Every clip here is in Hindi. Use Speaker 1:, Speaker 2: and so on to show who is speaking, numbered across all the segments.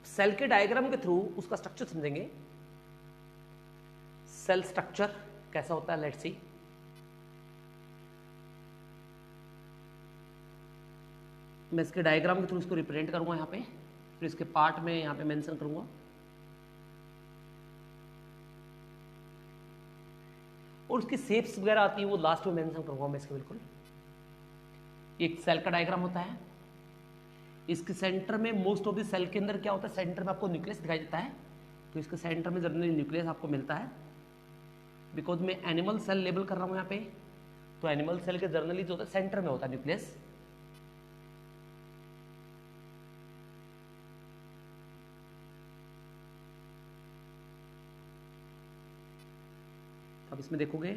Speaker 1: सेल के डायग्राम के थ्रू उसका स्ट्रक्चर समझेंगे। सेल स्ट्रक्चर कैसा होता है, लेट्स सी। मैं इसके डायग्राम के थ्रू इसको रिप्रेजेंट करूंगा यहाँ पे, फिर इसके पार्ट में यहाँ पे मेंशन करूंगा। और उसकी शेप्स वगैरह आती है वो लास्ट में मेंशन करूंगा मैं इसके, बिल्कुल। एक सेल का डायग्राम होता है, इसके सेंटर में मोस्ट ऑफ द सेल के अंदर क्या होता है, सेंटर में आपको न्यूक्लियस दिखाई देता है। तो इसके सेंटर में जनरली न्यूक्लियस आपको मिलता है। बिकॉज मैं एनिमल सेल लेबल कर रहा हूं यहाँ पे, तो एनिमल सेल के जनरली जो होता है सेंटर में होता है न्यूक्लियस। अब इसमें देखोगे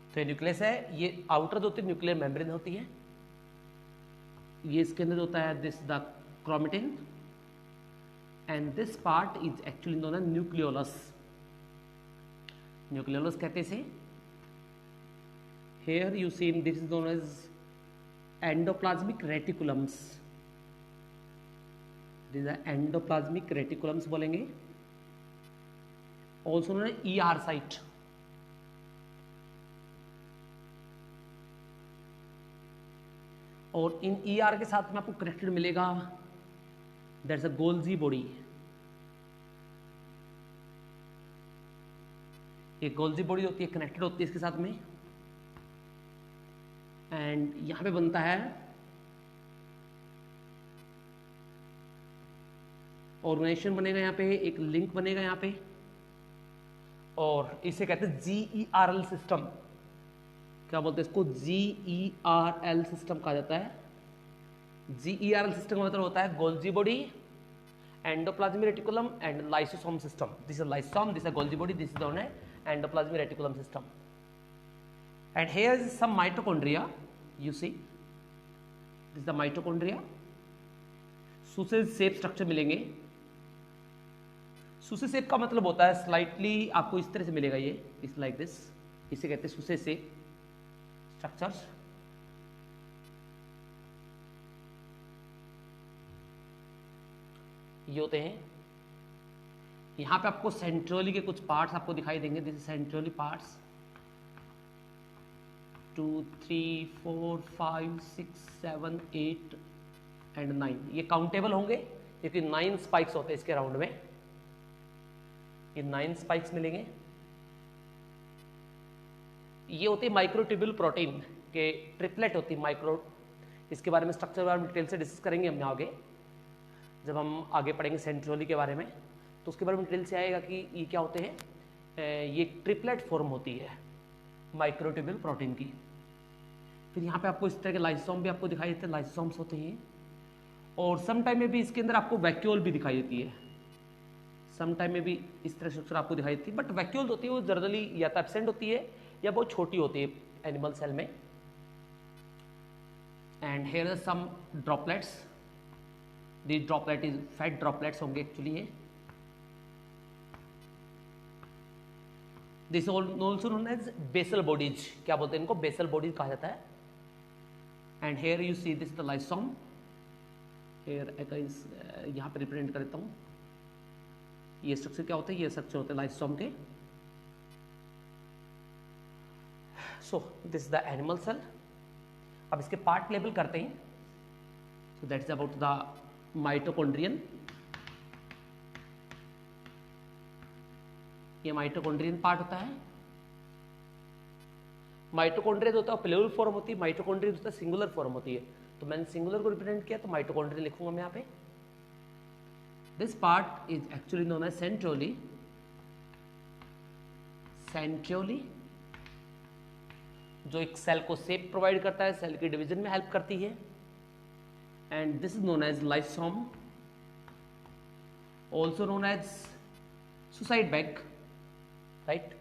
Speaker 1: तो ये न्यूक्लियस है, ये आउटर जो होती है न्यूक्लियर मेम्ब्रेन होती है। ये इसके अंदर होता है this the chromatin, and this part is actually known as nucleolus. Nucleolus कहते से। Here you see this is known as endoplasmic reticulums. This are endoplasmic reticulums बोलेंगे, also known as ER site. और इन ER के साथ में आपको कनेक्टेड मिलेगा दैट्स अ गोल्जी बॉडी। ये गोल्जी बॉडी होती है, कनेक्टेड होती है इसके साथ में। एंड यहां पे बनता है ऑर्गेनाइजेशन, बनेगा यहाँ पे एक लिंक बनेगा यहाँ पे, और इसे कहते हैं GERL सिस्टम। क्या बोलते हैं इसको, GERL सिस्टम कहा जाता है। GERL सिस्टम का मतलब होता है Golgi body, endoplasmic reticulum and lysosome system. This is lysosome, this is Golgi body, this is known as endoplasmic reticulum system. And here is some mitochondria, you see this is the mitochondria. Sausage shape structure मिलेंगे। सुसेज शेप का मतलब होता है स्लाइटली आपको इस तरह से मिलेगा, ये इस लाइक दिस, इसे कहते हैं सुसेज शेप स्ट्रक्चर्स। ये होते हैं। यहां पे आपको सेंट्रोली के कुछ पार्ट्स आपको दिखाई देंगे। This is centrioles parts 2 3 4 5 6 7 8 and 9। ये काउंटेबल होंगे क्योंकि 9 स्पाइक्स होते हैं इसके राउंड में। ये 9 स्पाइक्स मिलेंगे। ये होती है माइक्रोट्यूब्यूल प्रोटीन के ट्रिपलेट होती है माइक्रो। इसके बारे में स्ट्रक्चर बारे में डिटेल से डिस्कस करेंगे हम आगे, जब हम आगे पढ़ेंगे सेंट्रोली के बारे में, तो उसके बारे में डिटेल से आएगा कि ये क्या होते हैं। ये ट्रिपलेट फॉर्म होती है माइक्रोट्यूब्यूल प्रोटीन की। फिर यहाँ पे आपको इस तरह के लाइसोसोम भी आपको दिखाई देते हैं, लाइसोसोम्स होते हैं। और सम टाइम में भी इसके अंदर आपको वैक्यूल भी दिखाई देती है। सम टाइम में भी इस तरह स्ट्रक्चर आपको दिखाई देती है, बट वैक्यूल होती है वो जनरली या तो एब्सेंट होती है या बहुत छोटी होती है एनिमल सेल में। And here are some droplets. This droplet is fat droplets होंगे एक्चुअली ये। This also known as basal bodies. क्या बोलते हैं इनको, बेसल बॉडीज कहा जाता है। And here you see this the lysosome. Here यहाँ पे रिप्रेजेंट कर देता हूँ। ये स्ट्रक्चर क्या होता है, ये स्ट्रक्चर होते हैं लाइसोम के। So this is the animal cell. अब इसके पार्ट लेबल करते हैं। So that is about the mitochondrion. ये माइटोकॉन्ड्रियन पार्ट होता है। माइटोकॉन्ड्रिया जो होता है प्लूरल फॉर्म होती है, माइटोकॉन्ड्रिया होता है सिंगुलर फॉर्म होती है। तो मैंने सिंगुलर को रिप्रेजेंट किया तो माइटोकॉन्ड्रिया लिखूंगा मैं यहाँ पे। This part is actually known as centrioles. Centrioles जो एक सेल को शेप प्रोवाइड करता है, सेल के डिवीजन में हेल्प करती है। And this is known as lysosome, also known as suicide bag, right.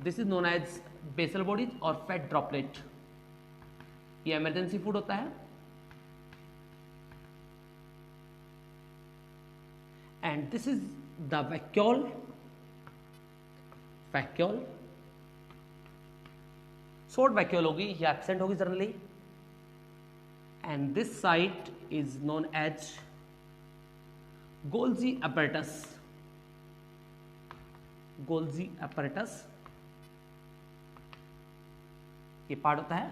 Speaker 1: This is known as basal bodies और फैट ड्रॉपलेट। ये इमरजेंसी फूड होता है। And this is the vacuole. Vacuole short vacuole होगी या एब्सेंट होगी generally, and this site is known as Golgi apparatus. Golgi apparatus ये पार्ट होता है,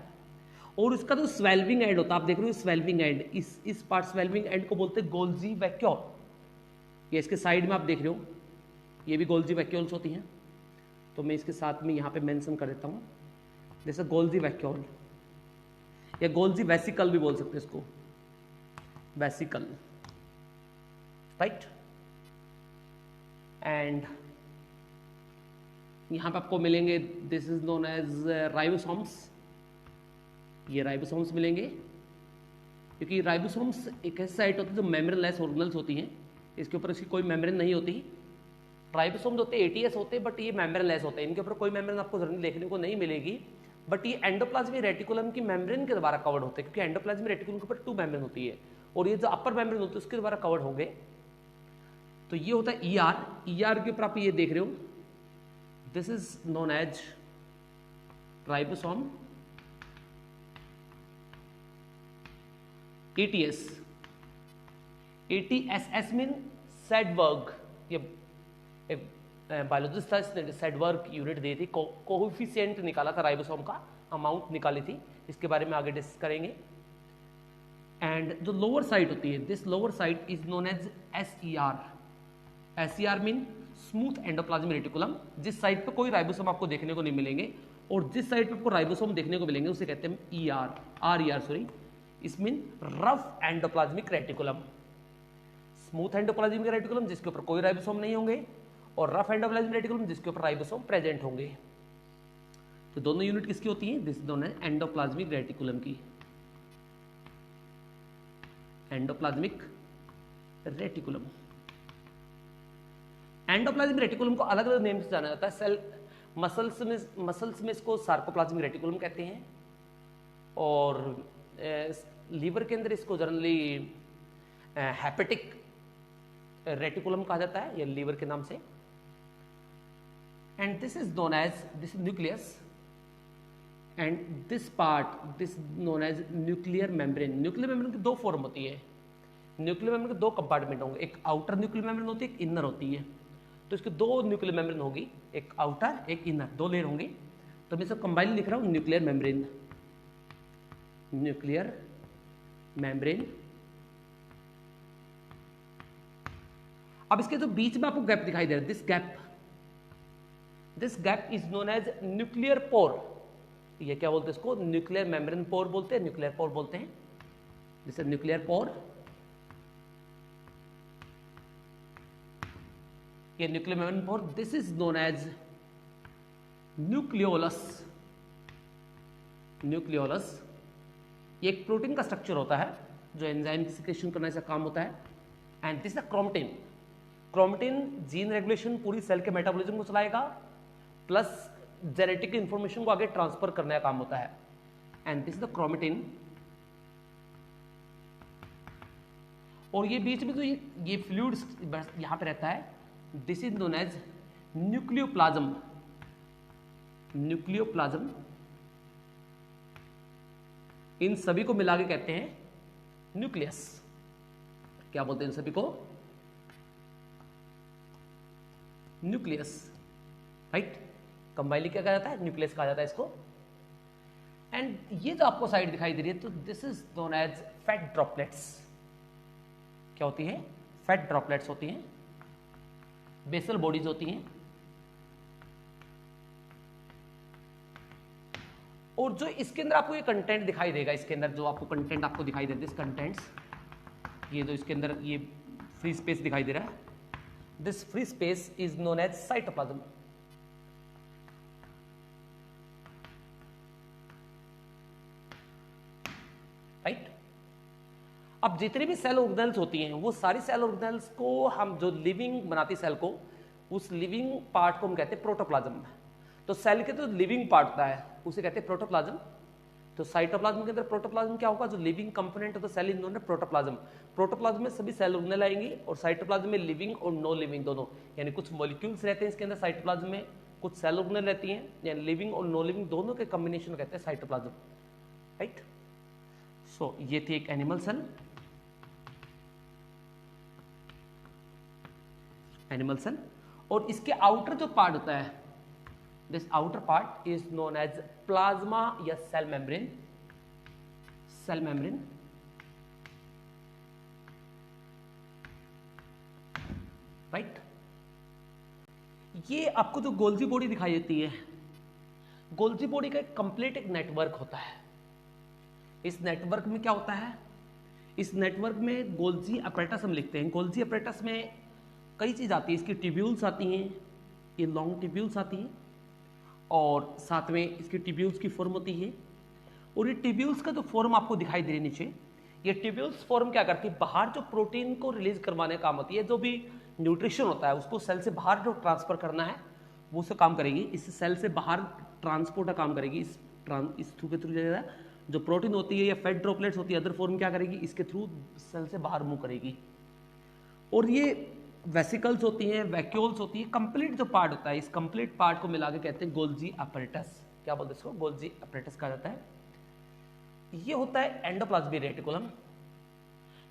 Speaker 1: और इसका जो स्वेल्विंग एंड होता है, आप देख रहे हो स्वेल्विंग एंड, इस पार्ट स्वेल्विंग एंड को बोलते हैं गोल्जी वैक्यूल। ये इसके साइड में आप देख रहे हो, ये भी गोल्जी वैक्यूल्स होती हैं, तो मैं इसके साथ में यहाँ पे मेंशन कर देता हूँ, जैसे गोल्जी वैक्यूल या गोल्जी वेसिकल भी बोल सकते हैं इसको, वेसिकल, राइट। एंड यहाँ पे आपको मिलेंगे, this is known as ribosomes, ये राइबोसोम्स मिलेंगे, क्योंकि राइबोसोम्स एक ऐसी साइट होती है जो मेम्ब्रेन लेस ऑर्गेनल्स होती हैं, इसके ऊपर इसकी कोई मेम्ब्रेन नहीं होती। राइबोसोम्स होते हैं एटीएस होते हैं, बट ये मेम्ब्रेन लेस होते हैं, इनके ऊपर कोई मेम्ब्रेन आपको जरूर देखने को नहीं मिलेगी, बट ये एंडोप्लाज्मिक रेटिकुलम की मेम्ब्रेन के द्वारा कवर्ड होते हैं, क्योंकि एंडोप्लाज्मिक रेटिकुलम के ऊपर 2 मेम्ब्रेन होती है, और ये जो अपर मेम्ब्रेन होती है उसके द्वारा कवर्ड होंगे। तो ये होता है ईआर, ईआर के ऊपर आप ये देख रहे हो, this is known as ribosome, eighty S, eighty S S mean Svedberg, ये बायोलॉजिस्ट था, इसने सेडवर्ग यूनिट दी थी, कोएफिशिएंट निकाला था राइबोसोम का, अमाउंट निकाली थी, इसके बारे में आगे डिस्कस करेंगे। एंड जो लोअर साइट होती है, this lower site is known as SER, SER mean smooth endoplasmic reticulum, जिस साइड पे कोई राइबोसोम आपको देखने को नहीं मिलेंगे, और जिस साइड पे आपको राइबोसोम देखने को मिलेंगे उसे कहते हैं ईआर, आरईआर सॉरी, इस mean rough endoplasmic reticulum, smooth endoplasmic reticulum जिसके ऊपर कोई राइबोसोम नहीं होंगे, और रफ एंडोप्लाज्मिक रेटिकुलम जिसके ऊपर राइबोसोम प्रेजेंट होंगे। तो दोनों यूनिट किसकी होती है, दिस दोनों एंडोप्लाज्मिक रेटिकुलम की, एंडोप्लाज्मिक रेटिकुलम। एंडोप्लाज्मिक रेटिकुलम को अलग अलग नेम से जाना जाता है, सेल मसल्स में इसको सार्कोप्लाज्मिक रेटिकुलम कहते हैं, और लीवर के अंदर इसको जनरली हेपेटिक रेटिकुलम कहा जाता है, या लीवर के नाम से। And this is known as, this is nucleus, and this part this known as nuclear membrane. Nuclear membrane की 2 फॉर्म होती है, न्यूक्लियर मेम्ब्रेन के 2 कंपार्टमेंट होंगे, एक आउटर न्यूक्लियर मेम्ब्रेन होती है, एक इनर होती है। तो इसकी 2 न्यूक्लियर मेम्ब्रेन होगी, एक आउटर एक इनर, 2 लेयर होंगी। तो मैं सब कंबाइन लिख रहा हूँ, न्यूक्लियर मेम्ब्रेन, न्यूक्लियर मेम्ब्रेन। अब इसके जो बीच में आपको गैप दिखाई दे रहा है, this gap is known as nuclear pore. ये क्या बोलते हैं इसको, न्यूक्लियर मेम्ब्रेन पोर बोलते हैं, न्यूक्लियर पोर बोलते हैं, दिस इज न्यूक्लियर पोर। ये nuclear membrane pore, this is known as nucleolus, nucleolus. ये एक प्रोटीन का स्ट्रक्चर होता है जो एंजाइम की सिक्रेशन करने से काम होता है। And this is chromatin, chromatin gene regulation पूरी सेल के मेटाबॉलिज्म को चलाएगा, प्लस जेनेटिक इंफॉर्मेशन को आगे ट्रांसफर करने का काम होता है। And this is the chromatin. और ये बीच में जो ये फ्लूइड यहां पे रहता है, this is known as nucleoplasm, nucleoplasm. इन सभी को मिला के कहते हैं न्यूक्लियस। क्या बोलते हैं इन सभी को, न्यूक्लियस, राइट। कंबाइनली क्या कहा जाता है, न्यूक्लियस कहा जाता है इसको। एंड ये जो आपको साइड दिखाई दे रही है, तो this is known as fat droplets. क्या होती है, फैट ड्रॉपलेट्स होती हैं, बेसल बॉडीज होती हैं। और जो इसके अंदर आपको ये कंटेंट दिखाई देगा, इसके अंदर जो आपको कंटेंट आपको दिखाई दे दिस कंटेंट्स, ये जो इसके अंदर ये फ्री स्पेस दिखाई दे रहा है, this free space is known as cytoplasm. Right. अब जितने भी सेल ऑर्गेनेल्स होती हैं, वो सारी सेल ऑर्गेनेल्स को हम जो लिविंग बनाती सेल को, उस लिविंग पार्ट को हम कहते हैं प्रोटोप्लाज्म। तो सेल के तो लिविंग पार्ट होता है उसे कहते हैं प्रोटोप्लाज्म। तो साइटोप्लाज्म के अंदर प्रोटोप्लाज्म क्या होगा, जो living component of the cell इन दोनों प्रोटोप्लाज्म। प्रोटोप्लाज्म में सभी सेल ऑर्गेनेल आएंगी, और साइटोप्लाज्म में लिविंग और नॉन लिविंग दोनों, यानी कुछ मॉलिक्यूल्स रहते हैं इसके अंदर साइटोप्लाज्म में, कुछ सेल ऑर्गेनेल रहती हैं, या लिविंग और नॉन लिविंग दोनों के कॉम्बिनेशन कहते हैं साइटोप्लाज्म, राइट। सो ये थी एक एनिमल सेल, और इसके आउटर जो पार्ट होता है, this outer part is known as plasma या सेल मेम्ब्रेन, राइट। ये आपको जो गोल्जी बॉडी दिखाई देती है, गोल्जी बॉडी का एक कंप्लीट एक नेटवर्क होता है। इस नेटवर्क में क्या होता है, इस नेटवर्क में गोल्जी अपरेटस हम लिखते हैं। गोल्जी अपरेटस में कई चीज आती है, इसकी ट्यूब्यूल्स आती हैं, ये लॉन्ग ट्यूब्यूल्स आती हैं, और साथ में इसकी ट्यूब्यूल्स की फॉर्म होती है। और ये ट्यूब्यूल्स का जो फॉर्म आपको दिखाई दे रही है नीचे, ये ट्यूब्यूल्स फॉर्म क्या करती है, बाहर जो प्रोटीन को रिलीज करवाने का काम होती है, जो भी न्यूट्रिशन होता है उसको सेल से बाहर जो ट्रांसफर करना है वो उसका काम करेगी, इस सेल से बाहर ट्रांसपोर्ट का काम करेगी, इस थ्रू के थ्रू जाएगा। जो प्रोटीन होती है या फैट ड्रॉपलेट्स होती है, अदर फॉर्म क्या करेगी, इसके थ्रू सेल से बाहर मूव करेगी। और ये वेसिकल्स होती हैं, वैक्यूल्स होती है, कंप्लीट जो पार्ट होता है, इस कंप्लीट पार्ट को मिला के कहते हैं गोल्जी अपरेटस। क्या बोलते हैं इसको, गोल्जी अपरेटस कहा जाता है। ये होता है एंडोप्लाज्मिक रेटिकुलम।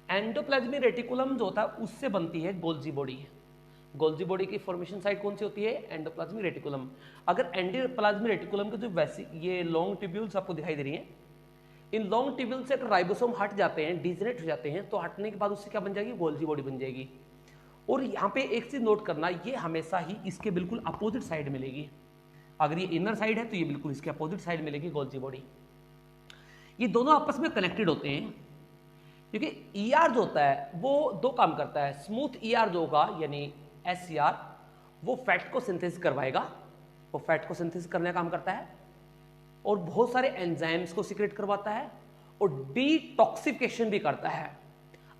Speaker 1: एंडोप्लाज्मिक रेटिकुलम जो होता है उससे बनती है गोल्जी बॉडी। गोल्जी बॉडी की फॉर्मेशन साइट कौन सी होती है, एंडोप्लाज्मिक रेटिकुलम। अगर एंडोप्लाज्मिक रेटिकुलम के जो ये लॉन्ग ट्यूब्यूल्स आपको दिखाई दे रही हैं, इन लॉन्ग ट्यूब्यूल से अगर राइबोसोम हट जाते हैं, डिजनरेट हो जाते हैं, तो हटने के बाद उससे क्या बन जाएगी, गोल्जी बॉडी बन जाएगी। और यहाँ पे एक चीज नोट करना, ये हमेशा ही इसके बिल्कुल अपोजिट साइड मिलेगी। अगर ये इनर साइड है तो ये बिल्कुल इसके अपोजिट साइड मिलेगी गोल्जी बॉडी। ये दोनों आपस में कनेक्टेड होते हैं, क्योंकि ईआर जो होता है वो दो काम करता है। स्मूथ ईआर जो होगा यानी एसईआर, वो फैट को सिंथेसिस करवाएगा, वो फैट को सिंथेसिस करने का काम करता है, और बहुत सारे एंजाइम्स को सीक्रेट करवाता है, और डिटॉक्सिफिकेशन भी करता है।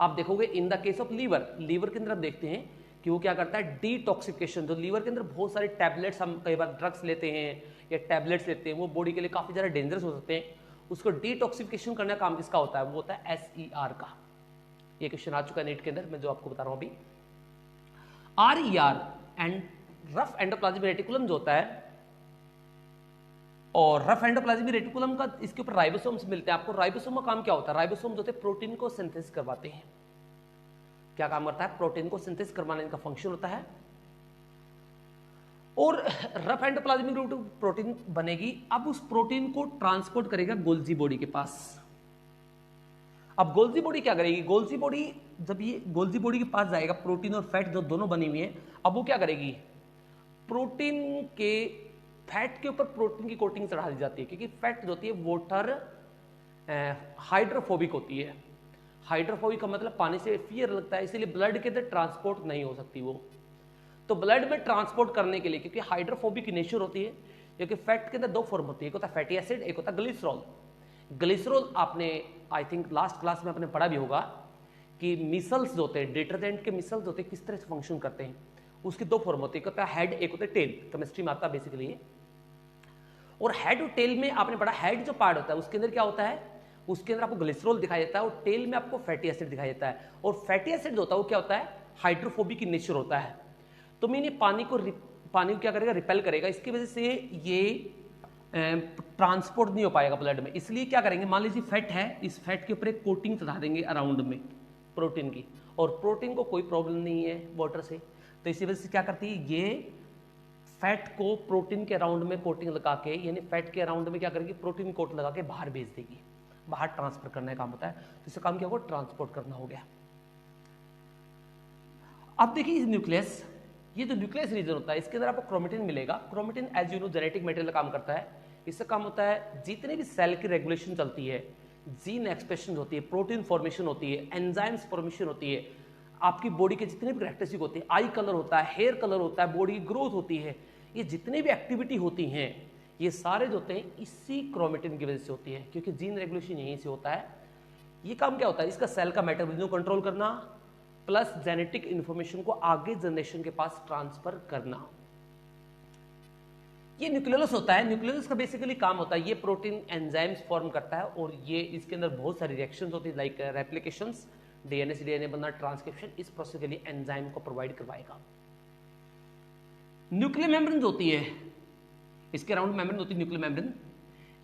Speaker 1: आप देखोगे in the case of liver के अंदर आप देखते हैं कि वो क्या करता है, डिटॉक्सिफिकेशन। जो लीवर के अंदर बहुत सारे टैबलेट्स, हम कई बार ड्रग्स लेते हैं या टैबलेट्स लेते हैं, वो बॉडी के लिए काफी ज्यादा डेंजरस हो सकते हैं, उसको डिटॉक्सिफिकेशन करने का काम किसका होता है, वो होता है एसईआर का। ये क्वेश्चन आ चुका है नेट के अंदर, मैं जो आपको बता रहा हूं अभी। RER and rough endoplasmic reticulum जो होता है, और रफ एंडोप्लाज्मिक रेटिकुलम का इसके ऊपर राइबोसोम्स मिलते हैं आपको। राइबोसोम का काम क्या होता है, राइबोसोम जो होते हैं प्रोटीन को सिंथेसिस करवाते हैं। क्या काम करता है, प्रोटीन को सिंथेसिस करवाने का फंक्शन होता है। और रफ एंडोप्लाज्मिक प्रोटीन बनेगी, अब उस प्रोटीन को ट्रांसपोर्ट करेगा गोल्जी बॉडी के पास। अब गोल्जी बॉडी क्या करेगी, गोल्जी बॉडी जब ये गोल्जी बॉडी के पास जाएगा, प्रोटीन और फैट जो दोनों बनी हुई है, अब वो क्या करेगी, प्रोटीन के फैट के ऊपर प्रोटीन की कोटिंग चढ़ा दी जाती है, क्योंकि फैट जो होती है वाटर हाइड्रोफोबिक होती है। हाइड्रोफोबिक का मतलब पानी से फियर लगता है, इसीलिए ब्लड के अंदर ट्रांसपोर्ट नहीं हो सकती वो। तो ब्लड में ट्रांसपोर्ट करने के लिए, क्योंकि हाइड्रोफोबिक नेचर होती है, क्योंकि फैट के अंदर दो फॉर्म होती है, एक होता है फैटी एसिड, एक होता है ग्लिसरॉल। ग्लिसरॉल आपने आई थिंक लास्ट क्लास में आपने पढ़ा भी होगा कि मिसल्स जो होते हैं, डिटर्जेंट के मिसल्स होते हैं, किस तरह से फंक्शन करते हैं। उसकी दो फॉर्म होती है, एक होता है हेड, एक होता है टेल। केमिस्ट्री में आता है बेसिकली। और हेड और टेल में आपने पढ़ा, हेड जो पार्ट होता है उसके अंदर क्या होता है, उसके अंदर आपको ग्लिसरॉल दिखाई देता है, और टेल में आपको फैटी एसिड दिखाई देता है। और फैटी एसिड जो होता है वो क्या होता है, हाइड्रोफोबिक in नेचर होता है। तो मीन पानी को क्या करेगा, रिपेल करेगा, इसकी वजह से ये ट्रांसपोर्ट नहीं हो पाएगा ब्लड में। इसलिए क्या करेंगे, मान लीजिए फैट है, इस फैट के ऊपर एक कोटिंग चढ़ा देंगे अराउंड में प्रोटीन की, और प्रोटीन को कोई प्रॉब्लम नहीं है वाटर से, तो इसी वजह से क्या करती है, ये फैट को प्रोटीन के अराउंड में कोटिंग लगा के, यानी फैट के अराउंड में क्या करेगी, प्रोटीन कोट लगा के बाहर भेज देगी, बाहर ट्रांसफर करने का काम होता है। तो इसका काम क्या होगा, ट्रांसपोर्ट करना हो गया। अब देखिए न्यूक्लियस, ये जो न्यूक्लियस रीजन होता है इसके अंदर आपको क्रोमेटिन मिलेगा। Chromatin as you know genetic material का काम करता है। इससे काम होता है जितने भी सेल की रेगुलेशन चलती है, जीन एक्सप्रेशन होती है, प्रोटीन फॉर्मेशन होती है, एंजाइम्स फॉर्मेशन होती है, आपकी बॉडी के जितने भी कैरेक्टरिस्टिक होते हैं, आई कलर होता है, हेयर कलर होता है, बॉडी की ग्रोथ होती है, ये जितने भी एक्टिविटी होती हैं, ये सारे जो होते हैं इसी क्रोमेटिन की वजह से होती है, क्योंकि जीन रेगुलेशन यहीं से होता है। ये काम क्या होता है, इसका सेल का मेटाबॉलिज्म कंट्रोल करना, प्लस जेनेटिक इंफॉर्मेशन को आगे जनरेशन के पास ट्रांसफर करना। ये न्यूक्लियस होता है। न्यूक्लियस का बेसिकली काम होता है, ये प्रोटीन एंजाइम्स फॉर्म करता है, और ये इसके अंदर बहुत सारी रिएक्शंस होती है, लाइक रेप्लिकेशंस, डीएनए से डीएनए बनना, ट्रांसक्रिप्शन, इस प्रोसेस के लिए एंजाइम को प्रोवाइड करवाएगा। न्यूक्लियर मेम्ब्रेन जो होती है, इसके अराउंड मेम्ब्रेन होती है न्यूक्लियर मेम्ब्रेन।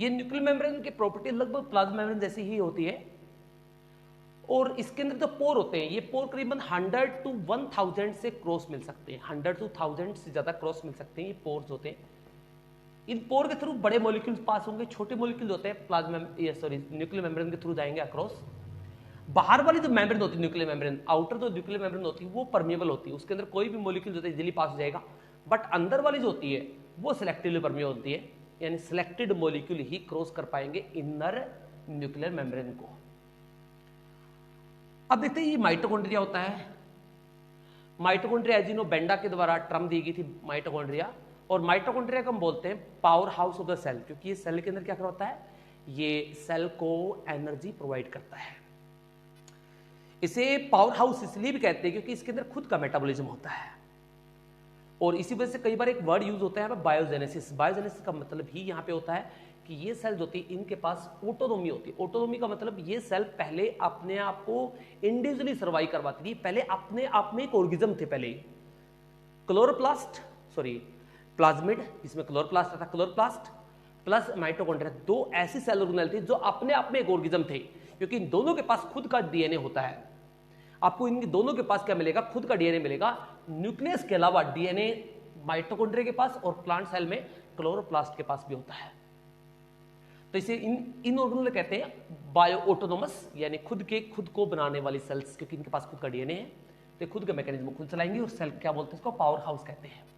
Speaker 1: ये न्यूक्लियर मेम्ब्रेन की प्रॉपर्टी लगभग प्लाज्मा मेम्ब्रेन जैसी ही होती है, और इसके अंदर जो पोर होते हैं, ये पोर करीबन 100 to 1000 से क्रॉस मिल सकते हैं, 100 to 1000 से ज्यादा क्रॉस मिल सकते हैं। ये पोर्स होते हैं, इन पोर के थ्रू बड़े मॉलिक्यूल्स पास होंगे, छोटे मॉलिक्यूल्स होते हैं प्लाज्मा न्यूक्लियर मेम्ब्रेन के थ्रू जाएंगे अक्रॉस। बाहर वाली जो मेम्ब्रेन होती है न्यूक्लियर मेम्ब्रेन, आउटर जो न्यूक्लियर मेम्ब्रेन होती है वो परमिएबल होती है, उसके अंदर कोई भी मॉलिक्यूल होता है इजीली पास हो जाएगा। बट अंदर वाली जो होती है वो सिलेक्टिवली परमिएबल होती है, यानी सिलेक्टेड मॉलिक्यूल ही क्रॉस कर पाएंगे इनर न्यूक्लियर मेम्ब्रेन को। अब देखते हैं ये माइटोकॉन्ड्रिया होता है। Mitochondria as you know Benda के द्वारा टर्म दी गई थी माइटोकॉन्ड्रिया, और माइटोकॉन्ड्रिया को हम बोलते हैं power house of the cell, क्योंकि ये सेल के अंदर क्या होता है, ये सेल को एनर्जी प्रोवाइड करता है। इसे पावर हाउस इसलिए भी कहते हैं क्योंकि इसके अंदर खुद का मेटाबॉलिज्म होता है, और इसी वजह से कई बार एक वर्ड यूज होता है बायोजेनेसिस। बायोजेनेसिस का मतलब ही यहाँ पे होता है कि ये सेल जो होती है इनके पास ऑटोनोमी होती है। ऑटोनोमी का मतलब ये सेल पहले अपने आप को इंडिविजुअली सर्वाइव करवाती थी, पहले अपने आप में एक ऑर्गेनिज्म थे। पहले प्लाज्मिड, जिसमें क्लोरोप्लास्ट था, क्लोरोप्लास्ट प्लस माइटोकॉन्ड्रिया, दो ऐसी सेल ऑर्गेनेल थी जो अपने आप में एक ऑर्गेनिज्म थे, क्योंकि इन दोनों के पास खुद का डीएनए होता है। आपको इन दोनों के पास क्या मिलेगा, खुद का डीएनए मिलेगा। न्यूक्लियस के अलावा डीएनए माइटोकॉन्ड्रिया के पास और प्लांट सेल में क्लोरोप्लास्ट के पास भी होता है। तो इसे इन ऑर्गेनेल कहते हैं बायो ऑटोनोमस, यानी खुद को बनाने वाली सेल्स, क्योंकि इनके पास खुद का डीएनए है, तो खुद का मैकेनिज्म खुद चलाएंगे। और सेल क्या बोलते हैं, इसको पावर हाउस कहते हैं।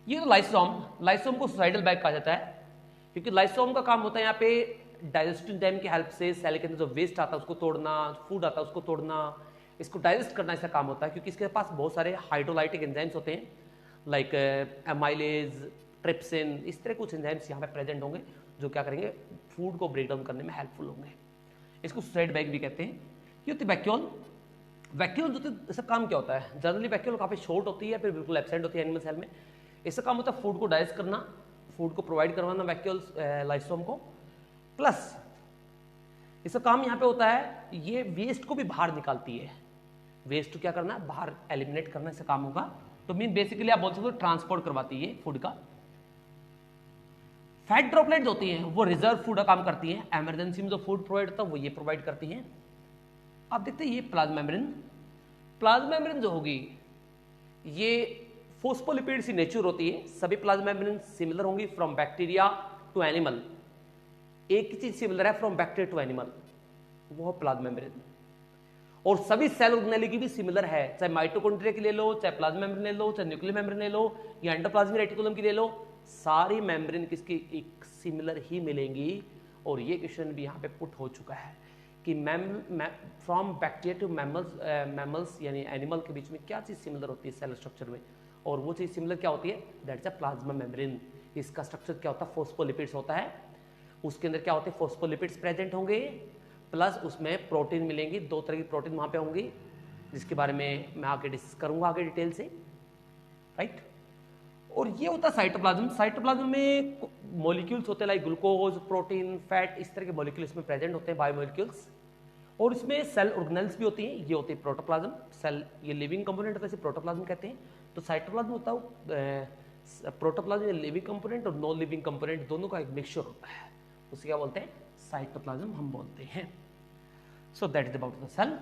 Speaker 1: ये तो लाइसोम को सुसाइडल बैग कहा जाता है, क्योंकि लाइसोम का काम होता है यहाँ पे डाइजेस्टिव एंजाइम की हेल्प से सेल के अंदर जो वेस्ट आता है उसको तोड़ना, फूड आता है उसको तोड़ना, इसको डाइजेस्ट करना, इसका काम होता है। क्योंकि इसके पास बहुत सारे हाइड्रोलाइटिक एंजाइम्स होते हैं, लाइक एमाइलेज, ट्रिप्सिन, इस तरह कुछ एंजाइम्स यहाँ पे प्रेजेंट होंगे जो क्या करेंगे, फूड को ब्रेक डाउन करने में हेल्पफुल होंगे। इसको सुसाइड बैग भी कहते हैं। ये होती है वैक्यूल। वैक्यूल जो इसका काम क्या होता है, जनरली वैक्यूल काफी शॉर्ट होती है, फिर बिल्कुल एब्सेंट होती है एनिमल सेल में। इसका काम होता है फूड को डाइजेस्ट करना, फूड को प्रोवाइड करवाना वैक्यूल्स लाइसोम को। प्लस इसका काम यहाँ पे होता है, ये वेस्ट को भी बाहर निकालती है। वेस्ट को क्या करना, बाहर एलिमिनेट करना इसका काम होगा। तो मीन बेसिकली आप बोल सकते हो ट्रांसपोर्ट करवाती है फूड का। फैट ड्रॉपलेट्स होती हैं वो रिजर्व फूड का काम करती हैं, इमरजेंसी में जो फूड प्रोवाइड होता है वो ये प्रोवाइड करती हैं। आप देखते हैं ये प्लाज्मा मेम्ब्रेन जो होगी ये फोस्फोलिपिड सी नेचर होती है। सभी प्लाज्मा मेम्ब्रेन सिमिलर होंगी फ्रॉम बैक्टीरिया टू एनिमल। एक ही चीज सिमिलर है फ्रॉम बैक्टीरिया टू एनिमल, वो है प्लाज्मा मेम्ब्रेन। और सभी सेल ऑर्गेनेल की भी सिमिलर है, चाहे माइटोकॉन्ड्रिया की ले लो, चाहे प्लाज्मा मेम्ब्रेन ले लो, चाहे न्यूक्लियर मेम्ब्रेन ले लो, या एंडोप्लाज्मिक रेटिकुलम की ले लो, सारी मेम्ब्रेन किसकी एक सिमिलर ही मिलेंगी। और ये क्वेश्चन भी यहाँ पे पुट हो चुका है कि फ्रॉम बैक्टीरिया टू मैमल्स यानी एनिमल के बीच में क्या चीज सिमिलर होती है सेल स्ट्रक्चर में, और वो चीज सिमिलर क्या होती है, दैट्स अ प्लाज्मा मेम्ब्रेन। इसका स्ट्रक्चर क्या होता है, फोस्फोलिपिड्स होता है। उसके अंदर क्या होते हैं, फोस्फोलिपिड्स प्रेजेंट होंगे, प्लस उसमें प्रोटीन मिलेंगी। दो तरह की प्रोटीन वहां पे होंगी, जिसके बारे में मैं आगे डिस्कस करूंगा आगे डिटेल से, राइट। और ये होता है साइटोप्लाज्म। साइटोप्लाज्म में मॉलिक्यूल्स होते हैं लाइक ग्लूकोज, प्रोटीन, फैट, इस तरह के मॉलिक्यूल इसमें प्रेजेंट होते हैं, बायोमॉलिक्यूल्स। और इसमें सेल ऑर्गेनेल्स भी होती हैं, ये होती है प्रोटोप्लाज्म। सेल ये लिविंग कंपोनेंट होता है, इसे प्रोटोप्लाज्म कहते हैं। तो साइटोप्लाज्म होता है प्रोटोप्लाज्म लिविंग कंपोनेंट और नॉन लिविंग कंपोनेंट दोनों का एक मिक्सचर होता है, उसे क्या बोलते हैं, साइटोप्लाज्म हम बोलते हैं। So that is about the cell.